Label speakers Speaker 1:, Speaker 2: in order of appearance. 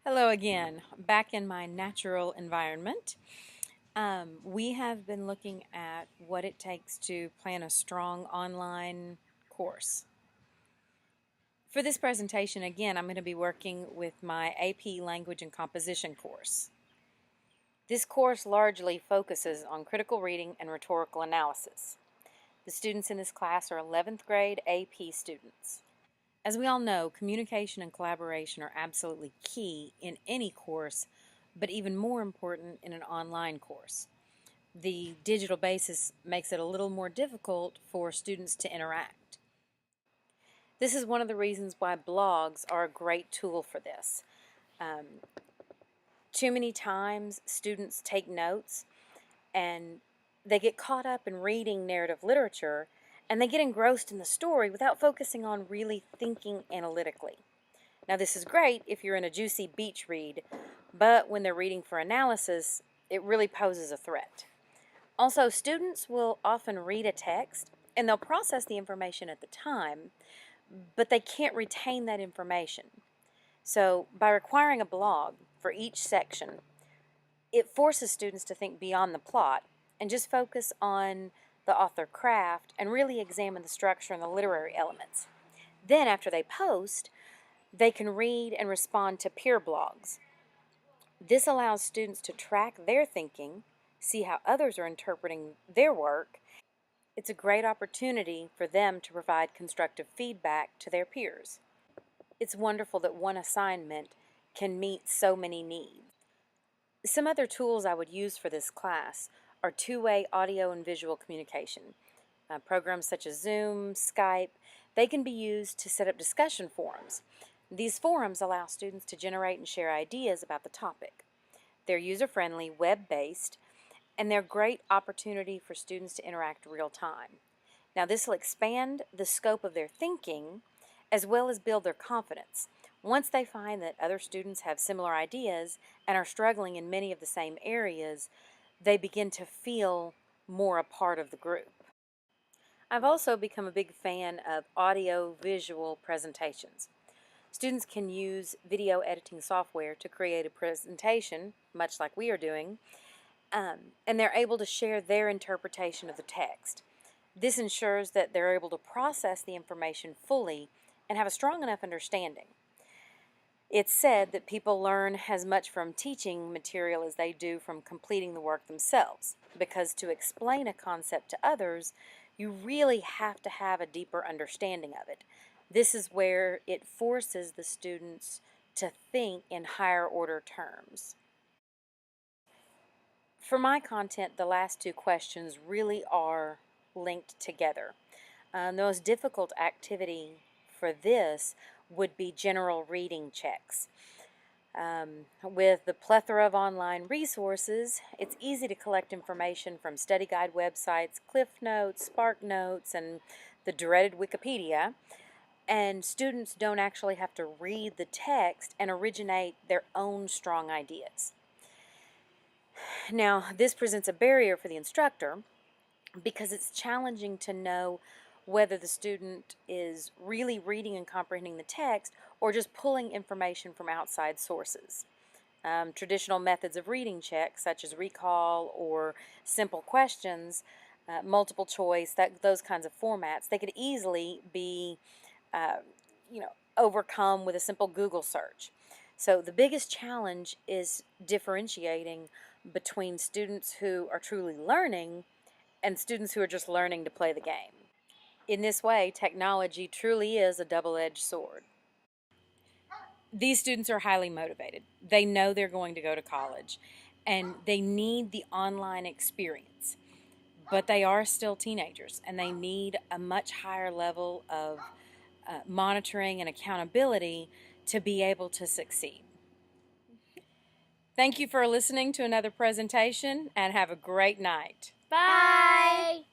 Speaker 1: Hello again, back in my natural environment. We have been looking at what it takes to plan a strong online course. For this presentation, again, I'm going to be working with my AP Language and Composition course. This course largely focuses on critical reading and rhetorical analysis. The students in this class are 11th grade AP students. As we all know, communication and collaboration are absolutely key in any course, but even more important in an online course. The digital basis makes it a little more difficult for students to interact. This is one of the reasons why blogs are a great tool for this. Too many times students take notes and they get caught up in reading narrative literature and they get engrossed in the story without focusing on really thinking analytically. Now, this is great if you're in a juicy beach read, but when they're reading for analysis, it really poses a threat. Also, students will often read a text and they'll process the information at the time, but they can't retain that information. So, by requiring a blog for each section, it forces students to think beyond the plot and just focus on the author craft and really examine the structure and the literary elements. Then, after they post, they can read and respond to peer blogs. This allows students to track their thinking, see how others are interpreting their work. It's a great opportunity for them to provide constructive feedback to their peers. It's wonderful that one assignment can meet so many needs. Some other tools I would use for this class are two-way audio and visual communication. Programs such as Zoom, Skype, they can be used to set up discussion forums. These forums allow students to generate and share ideas about the topic. They're user-friendly, web-based, and they're a great opportunity for students to interact real time. Now, this will expand the scope of their thinking as well as build their confidence. Once they find that other students have similar ideas and are struggling in many of the same areas, they begin to feel more a part of the group. I've also become a big fan of audio-visual presentations. Students can use video editing software to create a presentation, much like we are doing, and they're able to share their interpretation of the text. This ensures that they're able to process the information fully and have a strong enough understanding. It's said that people learn as much from teaching material as they do from completing the work themselves, because to explain a concept to others, you really have to have a deeper understanding of it. This is where it forces the students to think in higher order terms. For my content, the last two questions really are linked together. The most difficult activity for this would be general reading checks. With the plethora of online resources, it's easy to collect information from study guide websites, Cliff Notes, Spark Notes, and the dreaded Wikipedia. And students don't actually have to read the text and originate their own strong ideas. Now, this presents a barrier for the instructor because it's challenging to know whether the student is really reading and comprehending the text or just pulling information from outside sources. Traditional methods of reading checks, such as recall or simple questions, multiple choice, those kinds of formats, they could easily be overcome with a simple Google search. So the biggest challenge is differentiating between students who are truly learning and students who are just learning to play the game. In this way, technology truly is a double-edged sword. These students are highly motivated. They know they're going to go to college, and they need the online experience. But they are still teenagers, and they need a much higher level of monitoring and accountability to be able to succeed. Thank you for listening to another presentation, and have a great night.
Speaker 2: Bye!